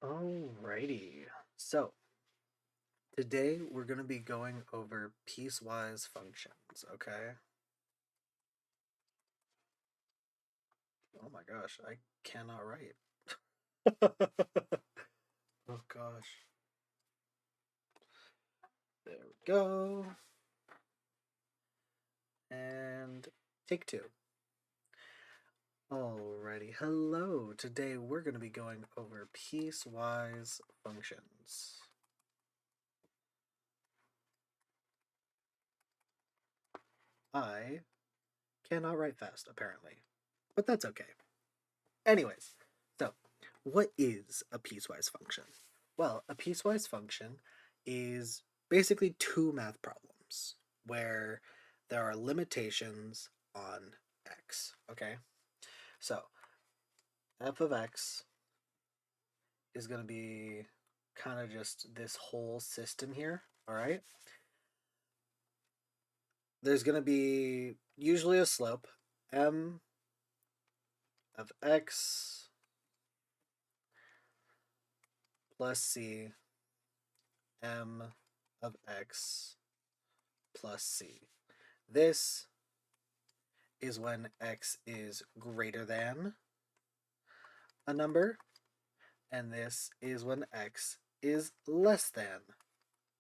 Alrighty. So today we're going to be going over piecewise functions, okay? Oh my gosh, I cannot write. Oh gosh. There we go. And take two. Alrighty. Hello. Today we're going to be going over piecewise functions. I cannot write fast, apparently, but that's okay. Anyways, so what is a piecewise function? Well, a piecewise function is basically two math problems where there are limitations on x, okay? So f of x is going to be kind of just this whole system here, all right? There's going to be usually a slope, m of x plus c, m of x plus c. This is when x is greater than a number, and this is when x is less than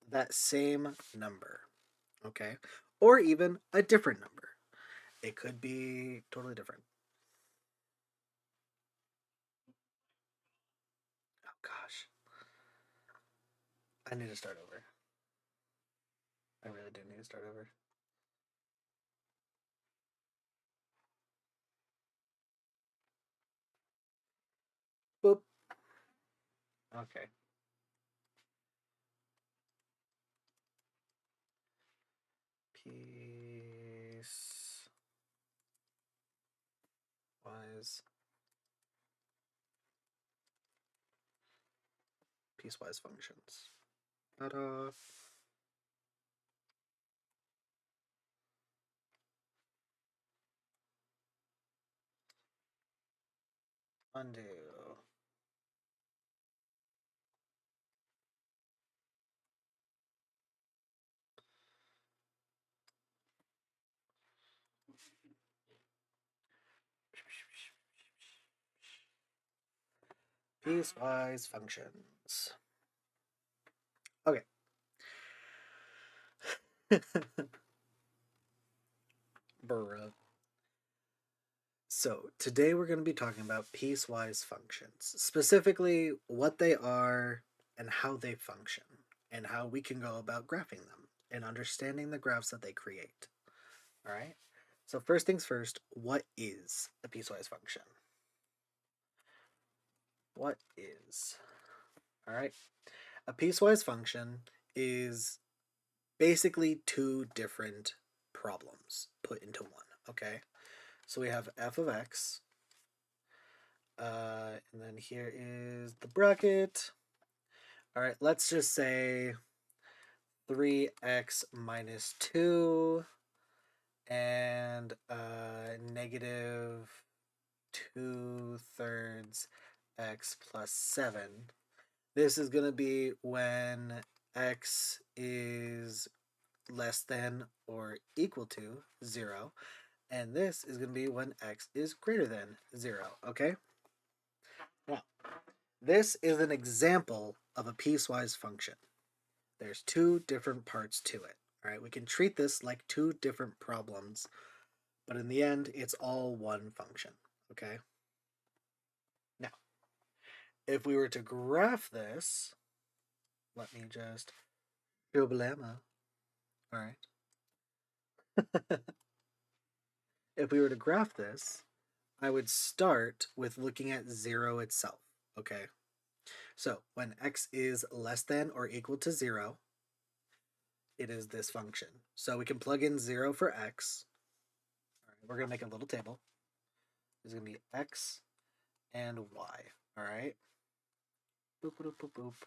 that same number, okay? Or even a different number. It could be totally different. Oh gosh. I need to start over. I really do need to start over. Boop. Okay. Piecewise. Piecewise functions. Ta-da. Undo. Piecewise functions. Okay. Bruh. So, today we're going to be talking about piecewise functions, specifically what they are and how they function, and how we can go about graphing them and understanding the graphs that they create. All right? So, first things first, what is a piecewise function? What is? All right? A piecewise function is basically two different problems put into one, okay? So, we have f of x. And then here is the bracket. All right, let's just say 3x minus 2 and negative 2/3 x plus 7. This is going to be when x is less than or equal to 0. And this is going to be when x is greater than 0, okay? Now, this is an example of a piecewise function. There's two different parts to it. All right, we can treat this like two different problems, but in the end, it's all one function. Okay. Now, if we were to graph this, let me just problema. All right. If we were to graph this, I would start with looking at 0 itself. Okay. So when x is less than or equal to 0, it is this function. So we can plug in 0 for x. All right, we're going to make a little table. There's going to be x and y. All right. Boop, boop, boop, boop.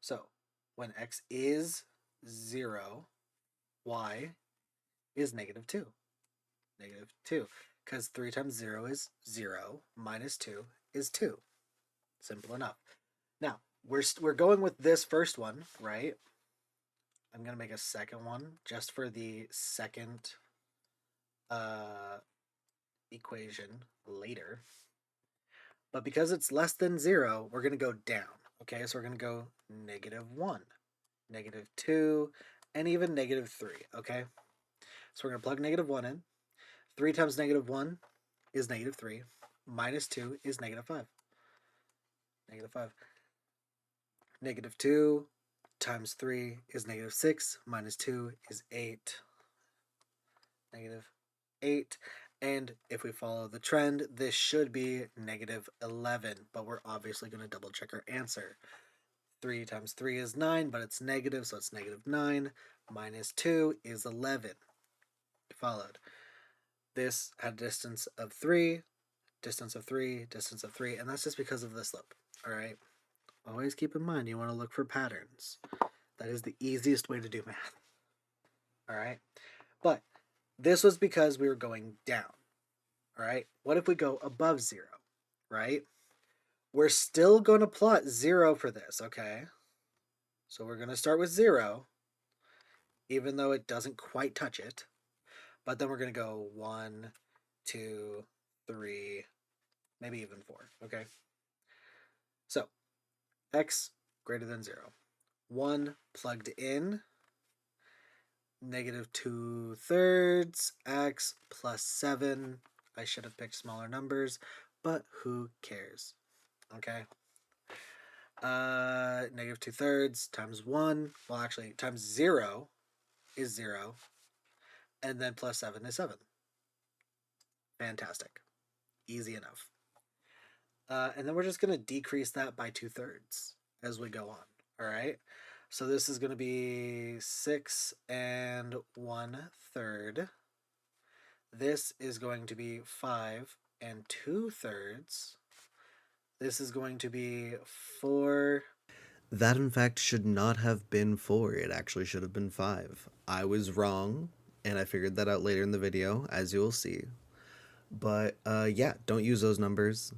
So when x is 0, y is negative 2. Negative 2. Because 3 times 0 is 0, minus 2 is 2. Simple enough. Now, we're going with this first one, right? I'm going to make a second one just for the second uh, equation later. But because it's less than 0, we're going to go down. Okay, so we're going to go -1, -2, and even -3. Okay, so we're going to plug -1 in. 3 times -1 is -3. -2 is -5. -5. -2 times 3 is -6. -2 is 8. -8. And if we follow the trend, this should be -11. But we're obviously going to double check our answer. 3 times 3 is 9, but it's negative, so it's -9. -2 is 11. Followed. This had a distance of 3, distance of 3, distance of 3, and that's just because of the slope. All right? Always keep in mind you want to look for patterns. That is the easiest way to do math. All right? But this was because we were going down. All right? What if we go above 0? Right? We're still going to plot 0 for this, okay? So we're going to start with 0, even though it doesn't quite touch it. But then we're going to go 1, 2, 3, maybe even 4, okay? So, x greater than 0. 1 plugged in, -2/3 x plus 7. I should have picked smaller numbers, but who cares? Okay. -2/3 times 1. Well, actually, times 0 is 0. And then plus 7 is 7. Fantastic. Easy enough. And then we're just going to decrease that by 2/3 as we go on. All right. So this is going to be 6 1/3. This is going to be 5 2/3. This is going to be 4. That, in fact, should not have been 4. It actually should have been 5. I was wrong, and I figured that out later in the video, as you will see. But, yeah, don't use those numbers.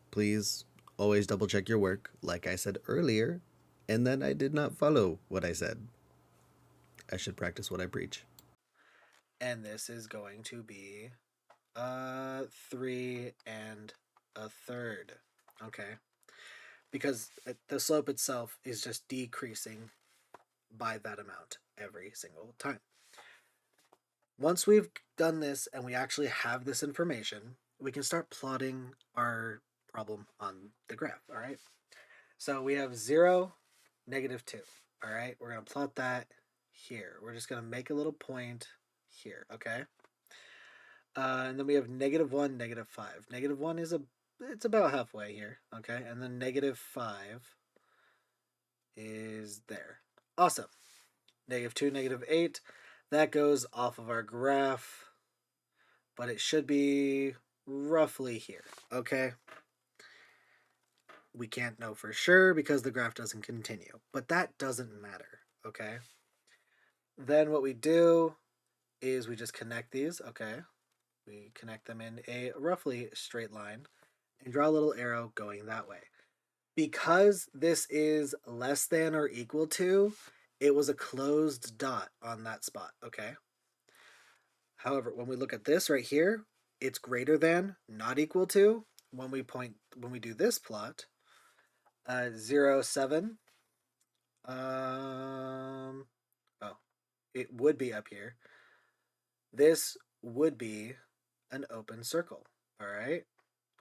Please always double check your work, like I said earlier, and then I did not follow what I said. I should practice what I preach. And this is going to be 3 1/3. Okay. Because the slope itself is just decreasing by that amount every single time. Once we've done this and we actually have this information, we can start plotting our problem on the graph, all right? So we have 0, -2, all right? We're going to plot that here. We're just going to make a little point here, okay? And then we have -1, -5. -1 is it's about halfway here, okay? And then -5 is there. Awesome. -2, -8. That goes off of our graph, but it should be roughly here, okay? We can't know for sure because the graph doesn't continue, but that doesn't matter, okay? Then what we do is we just connect these, okay? We connect them in a roughly straight line and draw a little arrow going that way. Because this is less than or equal to, it was a closed dot on that spot, okay? However, when we look at this right here, it's greater than, not equal to. When we do this plot, 0, 7. Oh, it would be up here. This would be an open circle. All right.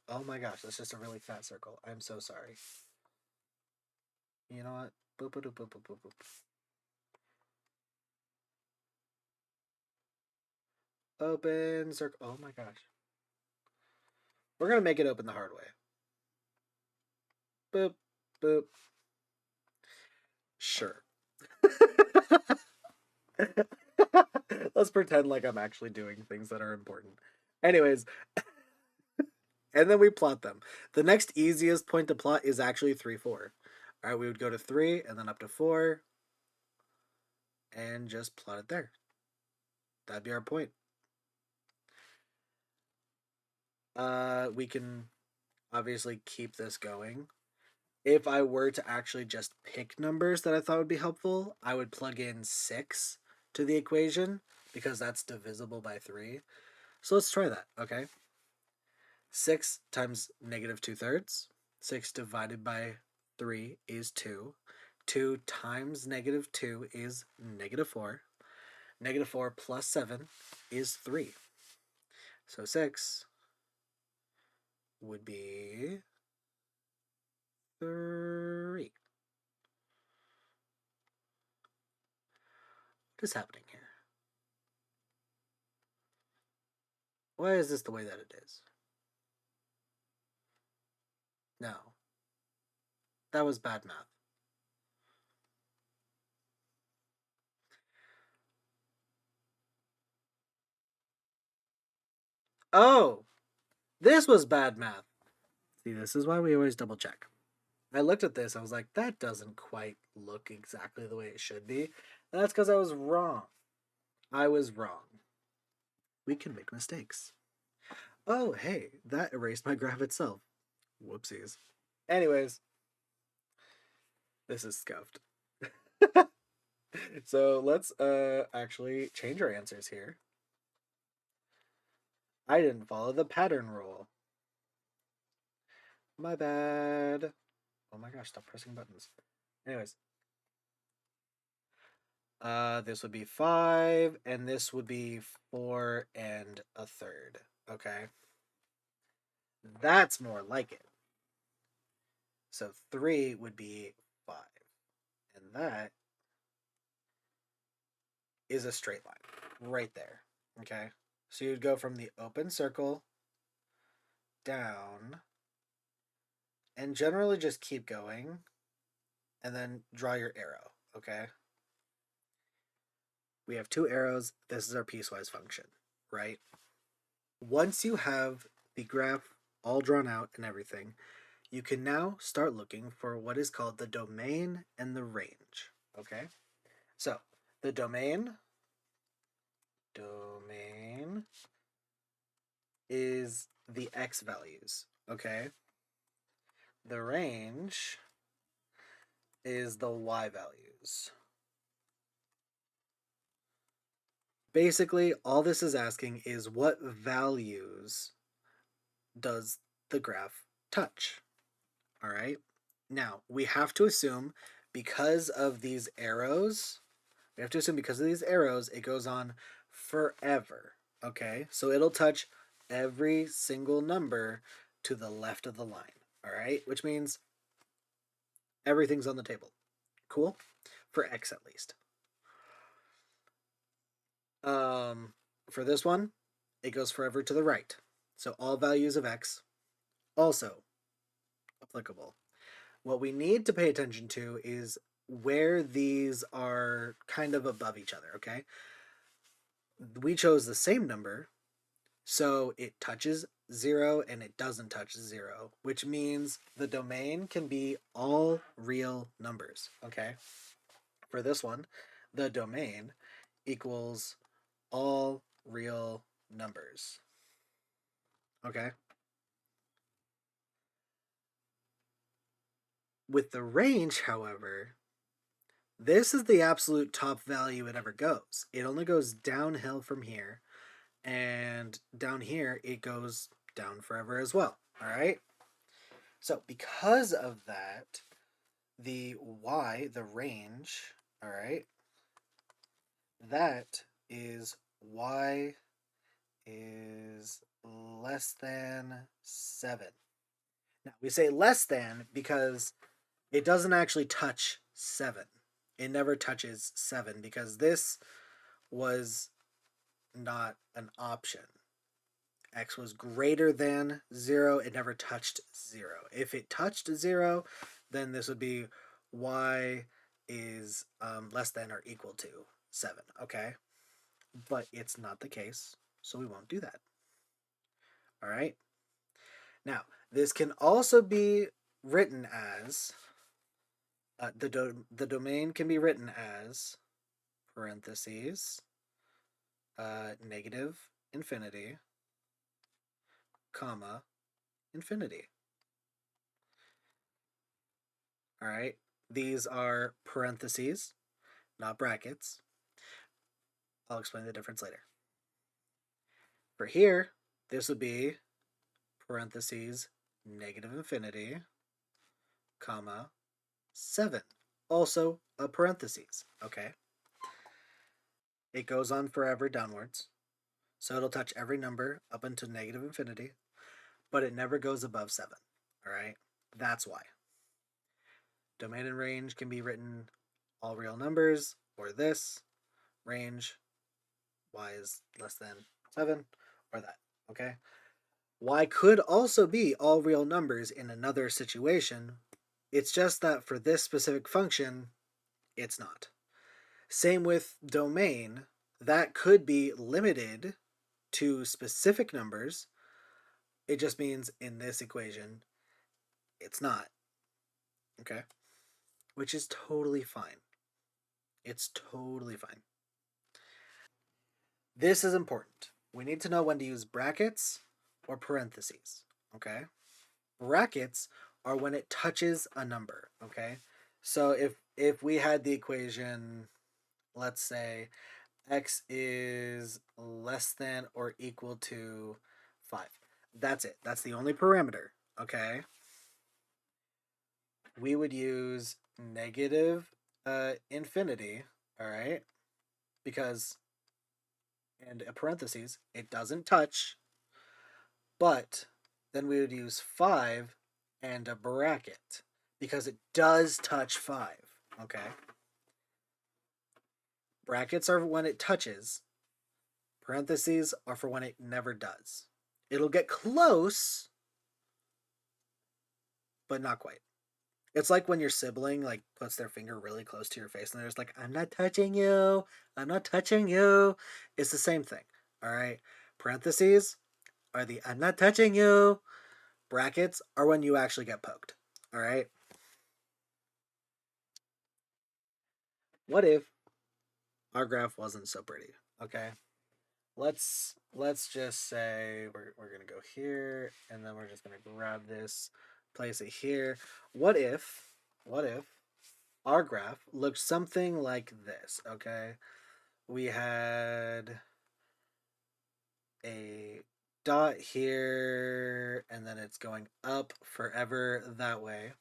Oh my gosh, that's just a really fat circle. I'm so sorry. You know what? Boop, boop, boop, boop, boop, boop. Open circle. Oh my gosh. We're gonna make it open the hard way. Boop, boop. Sure. Let's pretend like I'm actually doing things that are important. Anyways, and then we plot them. The next easiest point to plot is actually 3, 4. All right, we would go to 3 and then up to 4 and just plot it there. That'd be our point. We can obviously keep this going if I were to actually just pick numbers that I thought would be helpful, I would plug in 6 to the equation because that's divisible by 3. So let's try that, okay? 6 times negative 2/3. 6 divided by 3 is 2. 2 times negative 2 is negative 4. Negative 4 plus 7 is 3. So 6 would be 3. What is happening here? Why is this the way that it is? No. That was bad math. Oh, this was bad math. See, this is why we always double check. I looked at this, I was like, that doesn't quite look exactly the way it should be. And that's because I was wrong. I was wrong. We can make mistakes. Oh, hey, that erased my graph itself. Whoopsies. Anyways, this is scuffed. So let's actually change our answers here. I didn't follow the pattern rule. My bad. Oh my gosh, stop pressing buttons. Anyways, this would be 5, and this would be 4 and a third. Okay. That's more like it. So 3 would be 5. And that is a straight line right there. Okay. So you'd go from the open circle down and generally just keep going and then draw your arrow. Okay. We have 2 arrows. This is our piecewise function, right? Once you have the graph all drawn out and everything, you can now start looking for what is called the domain and the range. Okay? So, the domain is the x values. Okay? The range is the y values. Basically, all this is asking is what values does the graph touch? All right. Now, we have to assume because of these arrows, it goes on forever. Okay. So it'll touch every single number to the left of the line. All right. Which means everything's on the table. Cool. For X at least. For this one, it goes forever to the right. So all values of X also applicable. What we need to pay attention to is where these are kind of above each other, okay? We chose the same number, so it touches 0 and it doesn't touch 0, which means the domain can be all real numbers, okay? For this one, the domain equals all real numbers, okay? With the range, however, this is the absolute top value it ever goes. It only goes downhill from here, and down here it goes down forever as well. All right? So, because of that, the y, the range, all right, that is y is less than 7. Now, we say less than because it doesn't actually touch 7. It never touches 7 because this was not an option. X was greater than 0. It never touched 0. If it touched 0, then this would be y is less than or equal to 7. Okay? But it's not the case, so we won't do that. All right? Now, this can also be written as the domain can be written as parentheses negative infinity comma infinity. All right. These are parentheses, not brackets. I'll explain the difference later. For here, this would be parentheses negative infinity, comma, 7. Also a parentheses, okay? It goes on forever downwards. So it'll touch every number up until negative infinity, but it never goes above 7, all right? That's why. Domain and range can be written all real numbers, or this, range, y is less than 7, or that, okay? Y could also be all real numbers in another situation. It's just that for this specific function, it's not. Same with domain, that could be limited to specific numbers. It just means in this equation, it's not. Okay? Which is totally fine. It's totally fine. This is important. We need to know when to use brackets or parentheses. Okay? Brackets are when it touches a number. Okay? So if we had the equation, let's say x is less than or equal to 5. That's it. That's the only parameter. Okay? We would use negative infinity, all right? Because, and a parentheses, it doesn't touch, but then we would use 5 and a bracket because it does touch 5, okay? Brackets are when it touches, parentheses are for when it never does. It'll get close, but not quite. It's like when your sibling like puts their finger really close to your face and they're just like, "I'm not touching you. I'm not touching you." It's the same thing. All right. Parentheses are the "I'm not touching you." Brackets are when you actually get poked. All right. What if our graph wasn't so pretty? Okay. Let's just say we're gonna go here and then we're just gonna grab this, place it here. What if our graph looked something like this, okay? We had a dot here, and then it's going up forever that way.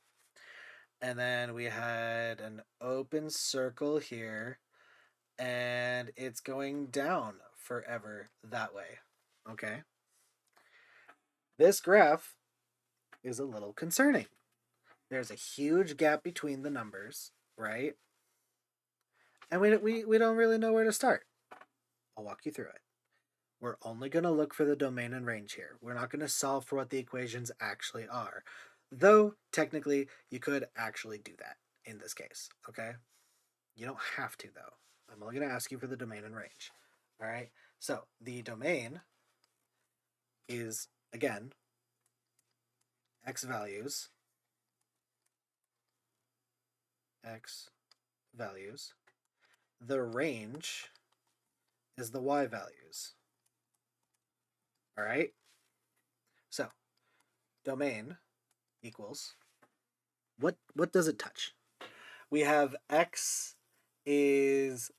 And then we had an open circle here, and it's going down forever that way, okay? This graph is a little concerning. There's a huge gap between the numbers, right? And we don't really know where to start. I'll walk you through it. We're only going to look for the domain and range here. We're not going to solve for what the equations actually are. Though, technically, you could actually do that in this case, okay? You don't have to, though. I'm only going to ask you for the domain and range. All right? So, the domain is, again, x values, x values. The range is the y values. All right? So, domain equals, what does it touch? We have x is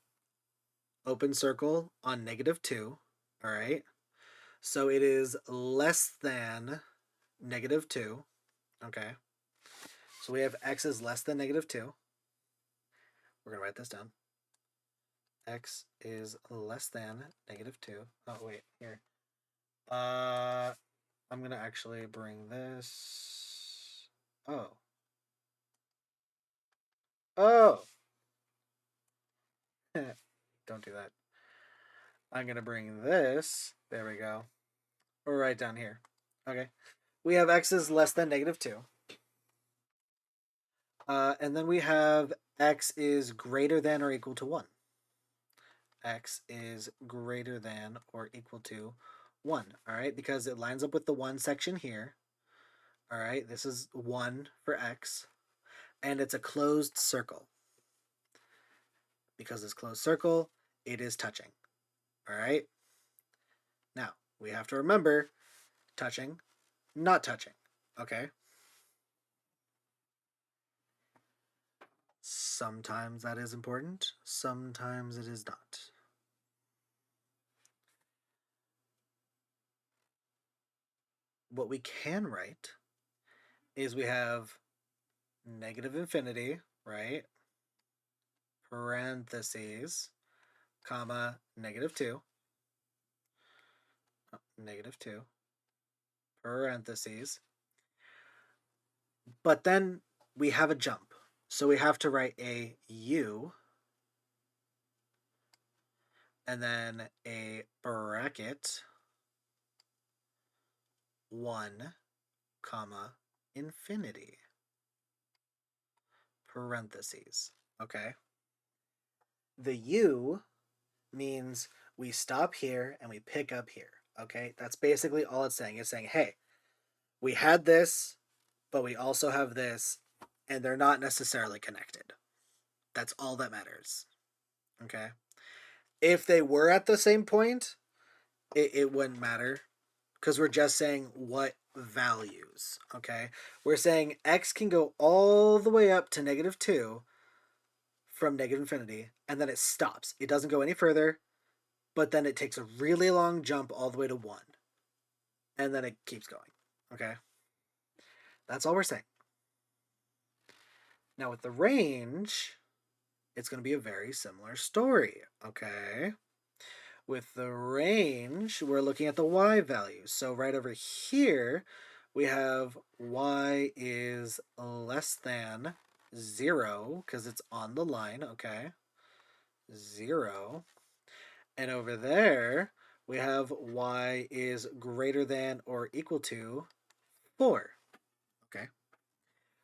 open circle on -2, all right? So it is less than -2, okay? So we have x is less than -2. We're going to write this down. X is less than -2. Oh, wait, here. I'm going to actually bring this. Oh. Oh! Don't do that. I'm going to bring this. There we go. Or right down here. Okay. We have x is less than -2. And then we have x is greater than or equal to 1. X is greater than or equal to 1. All right, because it lines up with the 1 section here. All right, this is 1 for x. And it's a closed circle. Because it's closed circle, it is touching. All right. Now, we have to remember touching, not touching. Okay. Sometimes that is important, sometimes it is not. What we can write is we have negative infinity, right? Parentheses, comma, -2, -2, parentheses. But then we have a jump. So we have to write a u and then a bracket 1, comma, infinity, parentheses. Okay? The u means we stop here and we pick up here. Okay? That's basically all it's saying. It's saying, hey, we had this, but we also have this, and they're not necessarily connected. That's all that matters. Okay? If they were at the same point, it wouldn't matter because we're just saying what values. Okay? We're saying x can go all the way up to -2 from negative infinity, and then it stops. It doesn't go any further, but then it takes a really long jump all the way to 1, and then it keeps going. Okay? That's all we're saying. Now, with the range, it's going to be a very similar story. Okay? With the range, we're looking at the y values. So right over here, we have y is less than 0 because it's on the line. Okay? 0. And over there, we have y is greater than or equal to 4. Okay?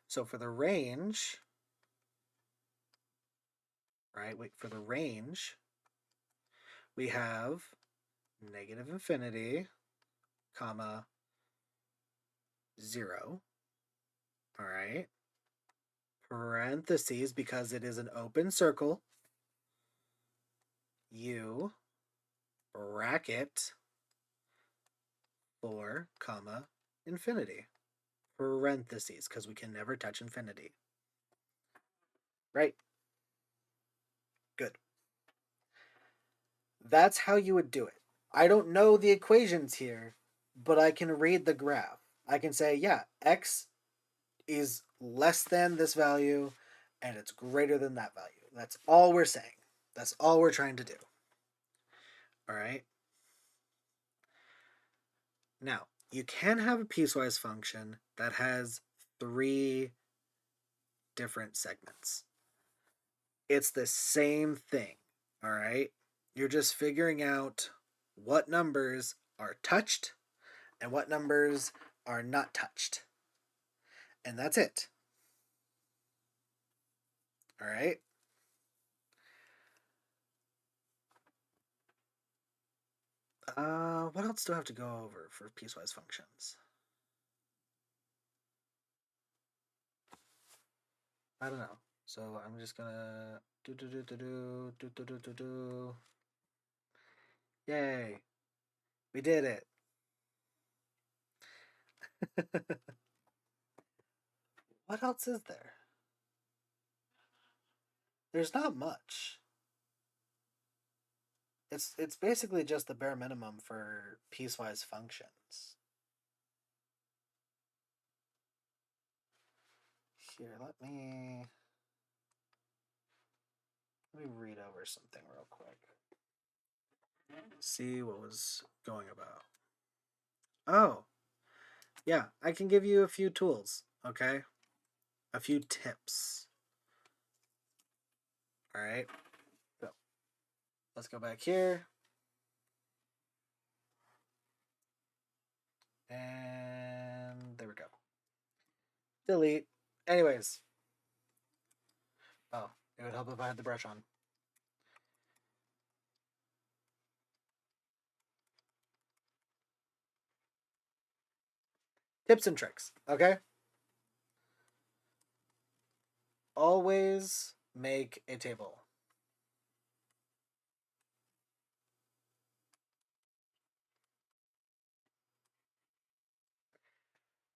So for the range, right, for the range, we have negative infinity, comma, 0. All right? Parentheses, because it is an open circle, u, bracket, 4, comma, infinity. Parentheses, because we can never touch infinity. Right? Good. That's how you would do it. I don't know the equations here, but I can read the graph. I can say, yeah, x is less than this value and it's greater than that value. That's all we're saying. That's all we're trying to do. All right? Now, you can have a piecewise function that has 3 different segments. It's the same thing. All right? You're just figuring out what numbers are touched and what numbers are not touched. And that's it. All right? What else do I have to go over for piecewise functions? I don't know. So I'm just gonna do. Yay! We did it. What else is there? There's not much. It's basically just the bare minimum for piecewise functions. Here, let me read over something real quick. See what was going about. Oh, yeah, I can give you a few tools, okay? A few tips. All right. So, let's go back here. And there we go. Delete. Anyways. Oh, it would help if I had the brush on. Tips and tricks, okay? Always make a table.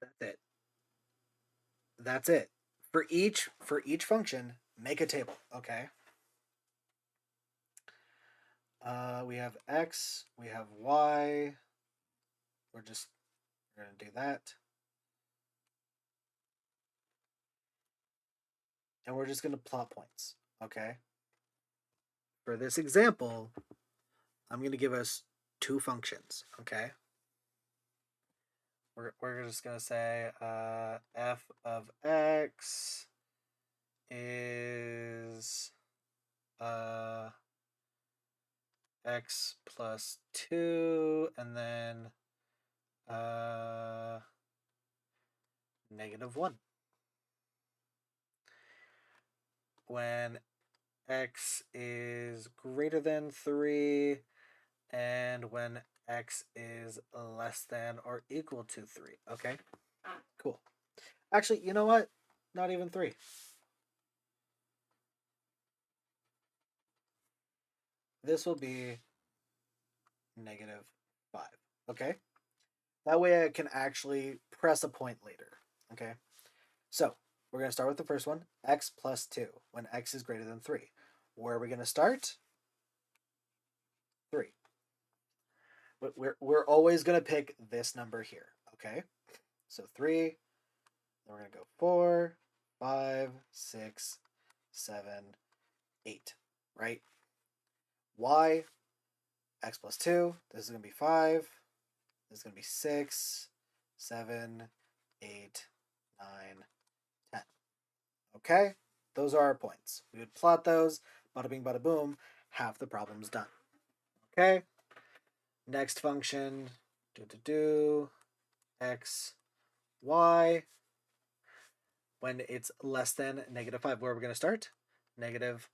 That's it. That's it. For each function, make a table. Okay. We have X, we have Y. We're gonna do that. And we're just gonna plot points. Okay. For this example, I'm gonna give us two functions. Okay. We're just gonna say f of x is uh, x plus 2, and then uh, -1. When x is greater than 3, and when x is less than or equal to 3. Okay, cool. Actually, you know what? Not even 3. This will be -5. Okay? That way I can actually press a point later. Okay? So, we're going to start with the first one, x plus 2, when x is greater than 3. Where are we going to start? 3. We're always going to pick this number here. Okay? So 3, then we're going to go 4, 5, 6, 7, 8. Right? Y, x plus 2, this is going to be 5. This is going to be 6, 7, 8, 9, 10. Okay? Those are our points. We would plot those. Bada bing, bada boom. Half the problem's done. Okay? Next function. X, Y. When it's less than -5, where are we going to start? -5,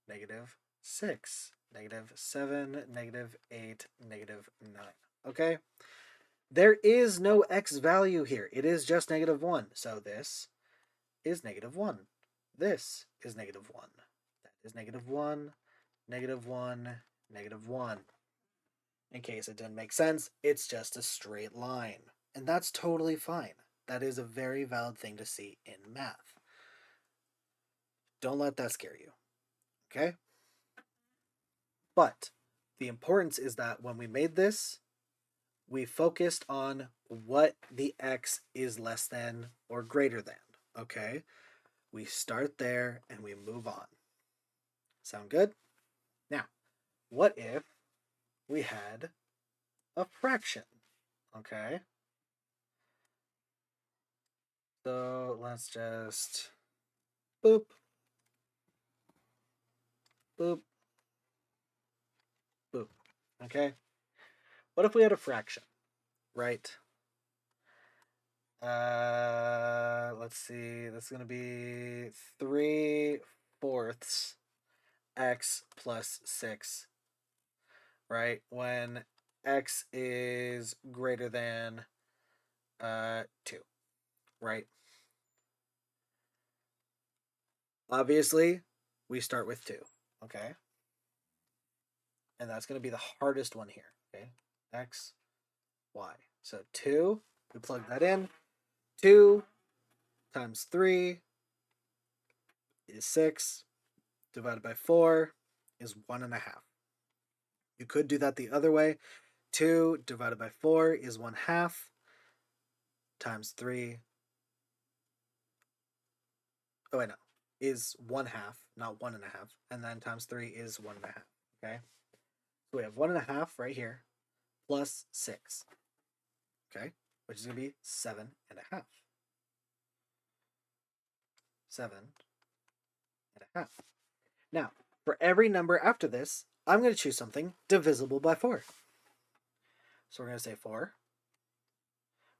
-6, -7, -8, -9. Okay? There is no x value here. It is just -1. So this is -1. This is -1. That is -1, -1, -1. In case it didn't make sense, it's just a straight line. And that's totally fine. That is a very valid thing to see in math. Don't let that scare you. Okay? But the importance is that when we made this, we focused on what the x is less than or greater than. Okay? We start there and we move on. Sound good? Now, what if we had a fraction? Okay? So let's just boop, boop, boop. Okay? What if we had a fraction, right? Let's see. That's going to be 3/4 x plus 6, right? When x is greater than 2, right? Obviously, we start with 2, okay? And that's going to be the hardest one here, okay? X, Y. So 2, we plug that in. 2 times 3 is 6, divided by 4 is 1.5. You could do that the other way. 2 divided by 4 is 1/2, times 3. Oh, wait, no. Is 1/2, not 1.5. And then times 3 is 1.5. Okay? So we have 1.5 right here, plus 6. Okay? Which is going to be 7.5. 7.5. Now, for every number after this, I'm going to choose something divisible by 4. So we're going to say 4.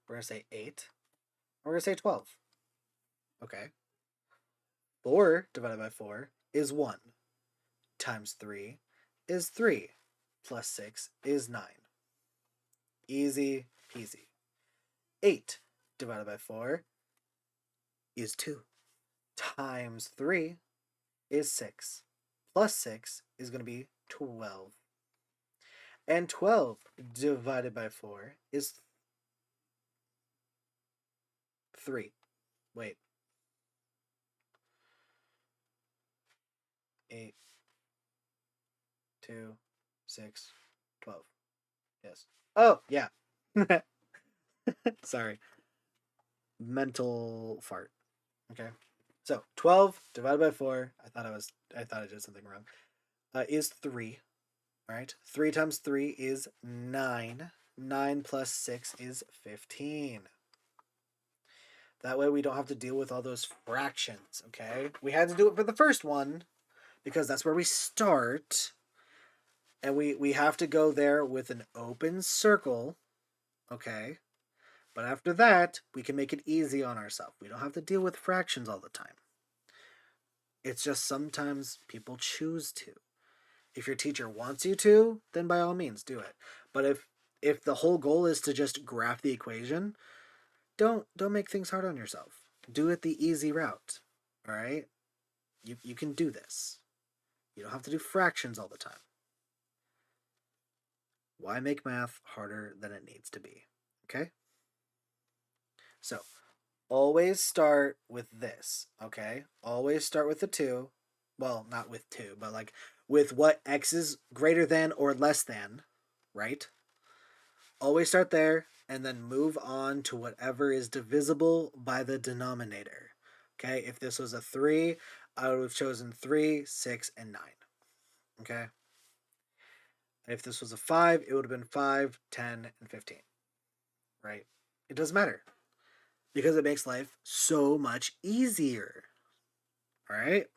We're going to say 8. We're going to say 12. Okay. 4 divided by 4 is 1. Times 3 is 3. Plus 6 is 9. Easy peasy. 8 divided by 4 is 2. Times 3 is 6. Plus 6 is going to be 12. And 12 divided by 4 is 3. Wait. 8, 2, 6, 12. Yes. Oh, yeah. Sorry. Mental fart. Okay. So 12 divided by 4. I thought I did something wrong. Is 3. All right. 3 times 3 is 9. 9 plus 6 is 15. That way we don't have to deal with all those fractions, okay? We had to do it for the first one because that's where we start. And we have to go there with an open circle, okay? But after that, we can make it easy on ourselves. We don't have to deal with fractions all the time. It's just sometimes people choose to. If your teacher wants you to, then by all means do it. But if the whole goal is to just graph the equation, don't make things hard on yourself. Do it the easy route. All right? You can do this. You don't have to do fractions all the time. Why make math harder than it needs to be? Okay? So, always start with this, okay? Always start with the 2. Well, not with 2, but like with what x is greater than or less than, right? Always start there and then move on to whatever is divisible by the denominator. Okay, if this was a 3, I would have chosen 3, 6, and 9. Okay? If this was a 5, it would have been 5, 10, and 15. Right? It doesn't matter because it makes life so much easier. All right?